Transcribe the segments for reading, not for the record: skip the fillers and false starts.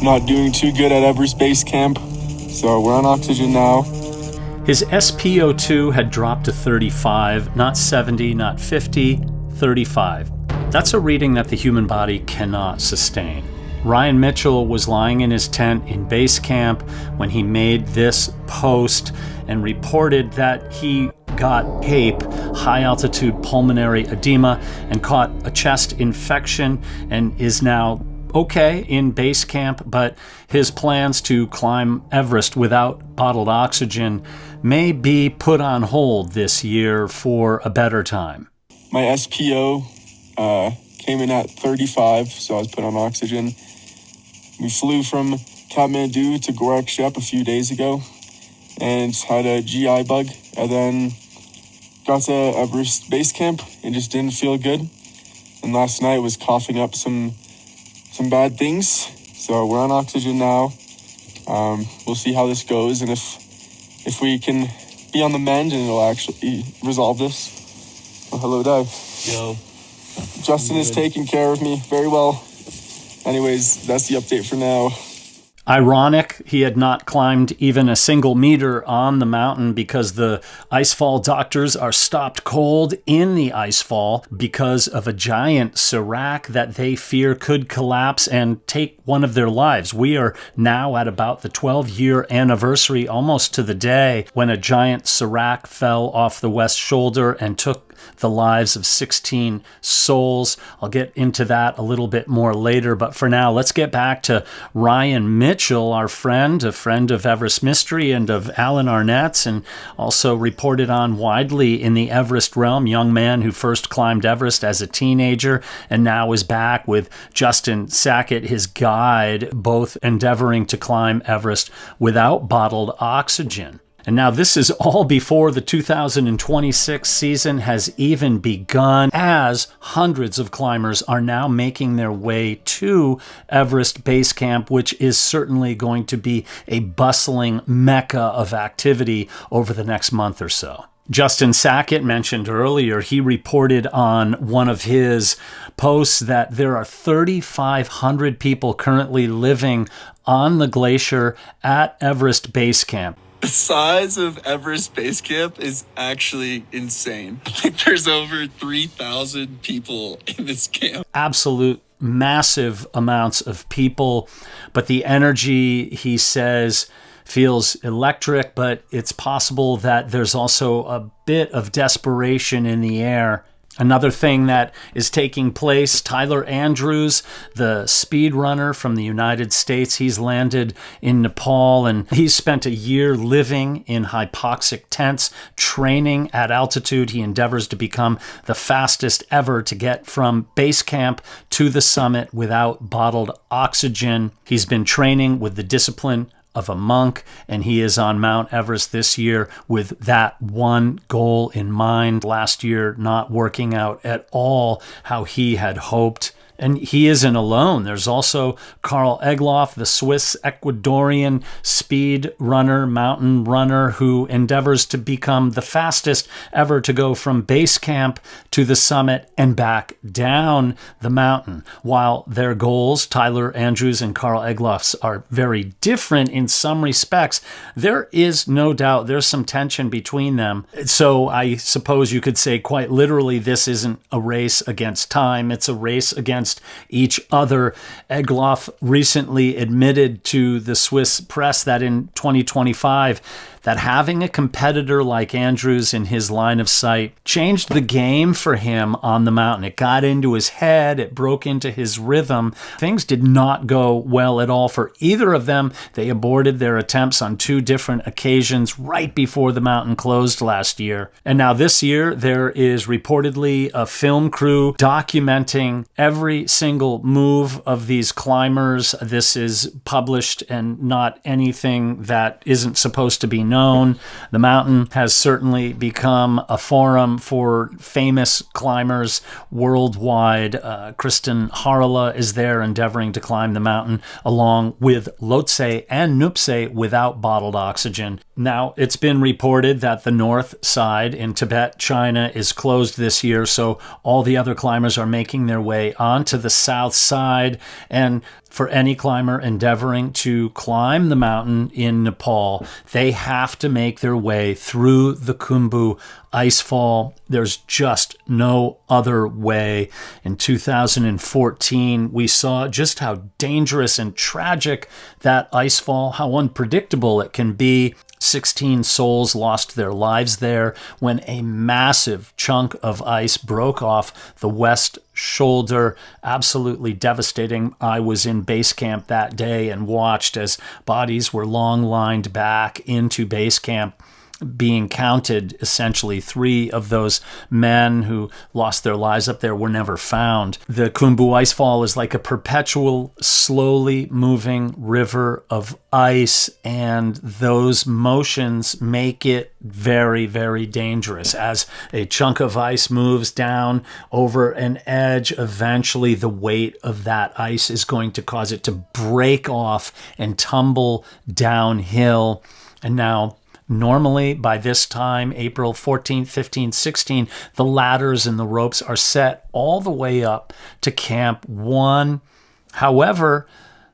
not doing too good at Everest Base Camp, so we're on oxygen now. His SpO2 had dropped to 35, not 70, not 50, 35. That's a reading that the human body cannot sustain. Ryan Mitchell was lying in his tent in base camp when he made this post and reported that he got HAPE, high altitude pulmonary edema, and caught a chest infection and is now okay in base camp, but his plans to climb Everest without bottled oxygen may be put on hold this year for a better time. My SPO came in at 35, so I was put on oxygen. We flew from Kathmandu to Gorak a few days ago and had a GI bug, and then got to Everest Base Camp and just didn't feel good. And last night was coughing up some bad things. So we're on oxygen now. We'll see how this goes, and if we can be on the mend and it'll actually resolve this. Well, hello, Dave. Yo. Justin is taking care of me very well. Anyways, that's the update for now. Ironic, he had not climbed even a single meter on the mountain because the Icefall Doctors are stopped cold in the icefall because of a giant serac that they fear could collapse and take one of their lives. We are now at about the 12-year anniversary, almost to the day, when a giant serac fell off the west shoulder and took the lives of 16 souls. I'll get into that a little bit more later, but for now, let's get back to Ryan Mitchell, our friend, a friend of Everest Mystery and of Alan Arnett's, and also reported on widely in the Everest realm, young man who first climbed Everest as a teenager and now is back with Justin Sackett, his guide, both endeavoring to climb Everest without bottled oxygen. And now this is all before the 2026 season has even begun, as hundreds of climbers are now making their way to Everest Base Camp, which is certainly going to be a bustling mecca of activity over the next month or so. Justin Sackett mentioned earlier, he reported on one of his posts that there are 3,500 people currently living on the glacier at Everest Base Camp. The size of Everest Base Camp is actually insane. I think there's over 3,000 people in this camp. Absolute massive amounts of people, but the energy, he says, feels electric, but it's possible that there's also a bit of desperation in the air. Another thing that is taking place, Tyler Andrews, the speed runner from the United States, he's landed in Nepal and he's spent a year living in hypoxic tents, training at altitude. He endeavors to become the fastest ever to get from base camp to the summit without bottled oxygen. He's been training with the discipline of a monk, and he is on Mount Everest this year with that one goal in mind. Last year, not working out at all how he had hoped. And he isn't alone. There's also Karl Egloff, the Swiss-Ecuadorian speed runner, mountain runner, who endeavors to become the fastest ever to go from base camp to the summit and back down the mountain. While their goals, Tyler Andrews and Karl Egloff's, are very different in some respects, there is no doubt there's some tension between them. So I suppose you could say quite literally this isn't a race against time, it's a race against each other. Egloff recently admitted to the Swiss press that in 2025, that having a competitor like Andrews in his line of sight changed the game for him on the mountain. It got into his head, it broke into his rhythm. Things did not go well at all for either of them. They aborted their attempts on two different occasions right before the mountain closed last year. And now this year, there is reportedly a film crew documenting every single move of these climbers. This is published and not anything that isn't supposed to be known. The mountain has certainly become a forum for famous climbers worldwide. Kristen Harla is there endeavoring to climb the mountain along with Lhotse and Nuptse without bottled oxygen. Now, it's been reported that the north side in Tibet, China, is closed this year, so all the other climbers are making their way onto to the south side. And for any climber endeavoring to climb the mountain in Nepal, they have to make their way through the Khumbu icefall. There's just no other way. In 2014, we saw just how dangerous and tragic that icefall, how unpredictable it can be. 16 souls lost their lives there when a massive chunk of ice broke off the west shoulder. Absolutely devastating. I was in base camp that day and watched as bodies were long lined back into base camp, being counted. Essentially, 3 of those men who lost their lives up there were never found. The Khumbu icefall is like a perpetual, slowly moving river of ice, and those motions make it very, very dangerous. As a chunk of ice moves down over an edge, eventually the weight of that ice is going to cause it to break off and tumble downhill. And now, normally, by this time, April 14th, 15th, 16th, the ladders and the ropes are set all the way up to Camp 1. However,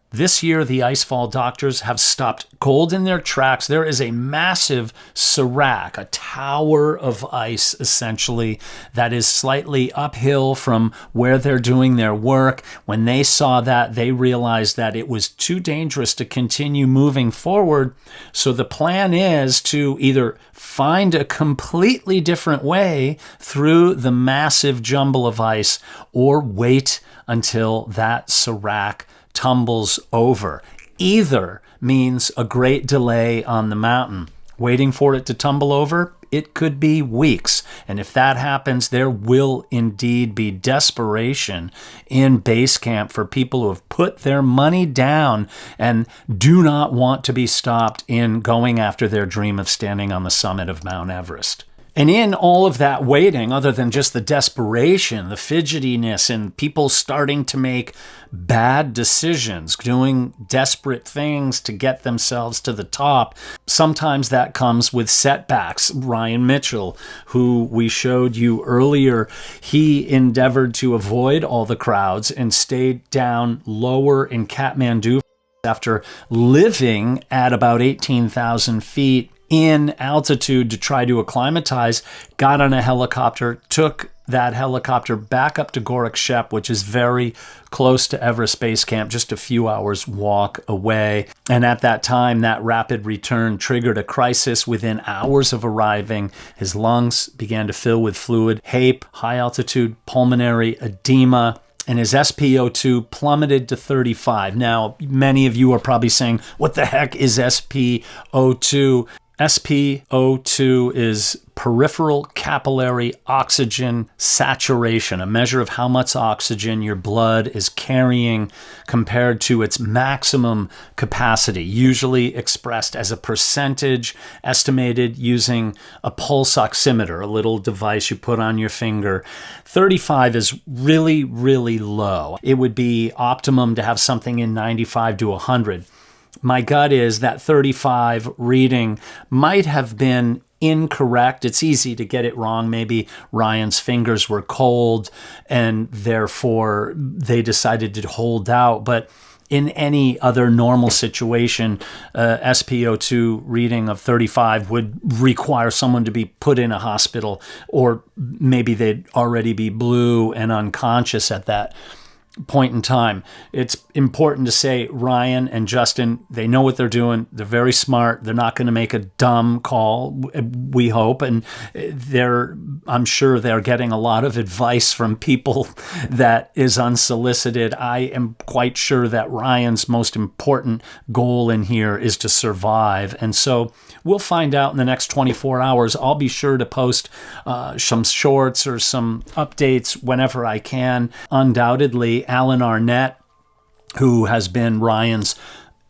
this year, the Icefall Doctors have stopped cold in their tracks. There is a massive serac, a tower of ice, essentially, that is slightly uphill from where they're doing their work. When they saw that, they realized that it was too dangerous to continue moving forward. So the plan is to either find a completely different way through the massive jumble of ice or wait until that serac tumbles over. Either means a great delay on the mountain. Waiting for it to tumble over, it could be weeks. And if that happens, there will indeed be desperation in base camp for people who have put their money down and do not want to be stopped in going after their dream of standing on the summit of Mount Everest. And in all of that waiting, other than just the desperation, the fidgetiness, and people starting to make bad decisions, doing desperate things to get themselves to the top, sometimes that comes with setbacks. Ryan Mitchell, who we showed you earlier, he endeavored to avoid all the crowds and stayed down lower in Kathmandu after living at about 18,000 feet in altitude to try to acclimatize, got on a helicopter, took that helicopter back up to Gorak, which is very close to Everest Base Camp, just a few hours walk away. And at that time, that rapid return triggered a crisis. Within hours of arriving, his lungs began to fill with fluid, HAPE, high altitude pulmonary edema, and his SpO2 plummeted to 35. Now, many of you are probably saying, what the heck is SpO2? SpO2 is peripheral capillary oxygen saturation, a measure of how much oxygen your blood is carrying compared to its maximum capacity, usually expressed as a percentage estimated using a pulse oximeter, a little device you put on your finger. 35 is really, really low. It would be optimum to have something in 95 to 100. My gut is that 35 reading might have been incorrect. It's easy to get it wrong. Maybe Ryan's fingers were cold and therefore they decided to hold out. But in any other normal situation, SpO2 reading of 35 would require someone to be put in a hospital, or maybe they'd already be blue and unconscious at that point in time. It's important to say Ryan and Justin, they know what they're doing. They're very smart. They're not going to make a dumb call, we hope. And I'm sure they're getting a lot of advice from people that is unsolicited. I am quite sure that Ryan's most important goal in here is to survive. And so we'll find out in the next 24 hours. I'll be sure to post some shorts or some updates whenever I can. Undoubtedly, Alan Arnett, who has been Ryan's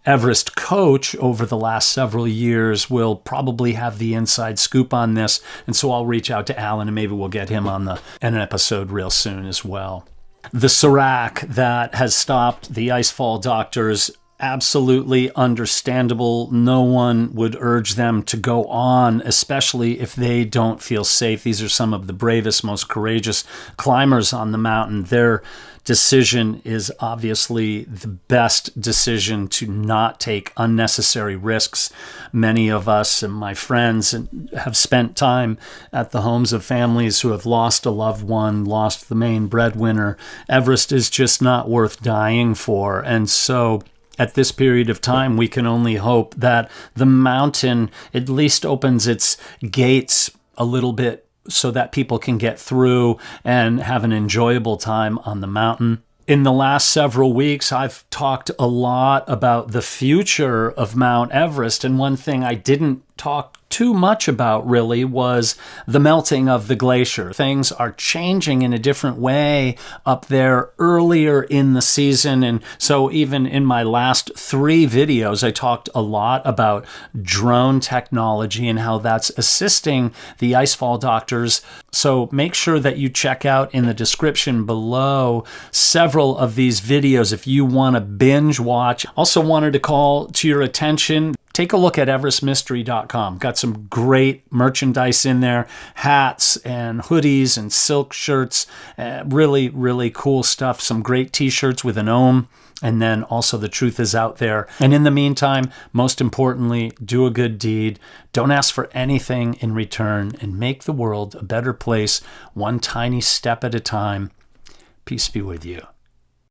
Everest coach over the last several years, will probably have the inside scoop on this. And so I'll reach out to Alan and maybe we'll get him on an episode real soon as well. The serac that has stopped the Icefall Doctors absolutely understandable. No one would urge them to go on, especially if they don't feel safe. These are some of the bravest, most courageous climbers on the mountain. Their decision is obviously the best decision to not take unnecessary risks. Many of us and my friends have spent time at the homes of families who have lost a loved one, lost the main breadwinner. Everest is just not worth dying for. And so at this period of time, we can only hope that the mountain at least opens its gates a little bit so that people can get through and have an enjoyable time on the mountain. In the last several weeks, I've talked a lot about the future of Mount Everest, and one thing I didn't talk too much about really was the melting of the glacier. Things are changing in a different way up there earlier in the season. And so even in my last 3 videos, I talked a lot about drone technology and how that's assisting the Icefall Doctors. So make sure that you check out in the description below several of these videos if you want to binge watch. Also wanted to call to your attention, take a look at everestmystery.com. Got some great merchandise in there, hats and hoodies and silk shirts, really, really cool stuff. Some great t-shirts with an ohm, and then also The Truth Is Out There. And in the meantime, most importantly, do a good deed. Don't ask for anything in return, and make the world a better place, one tiny step at a time. Peace be with you.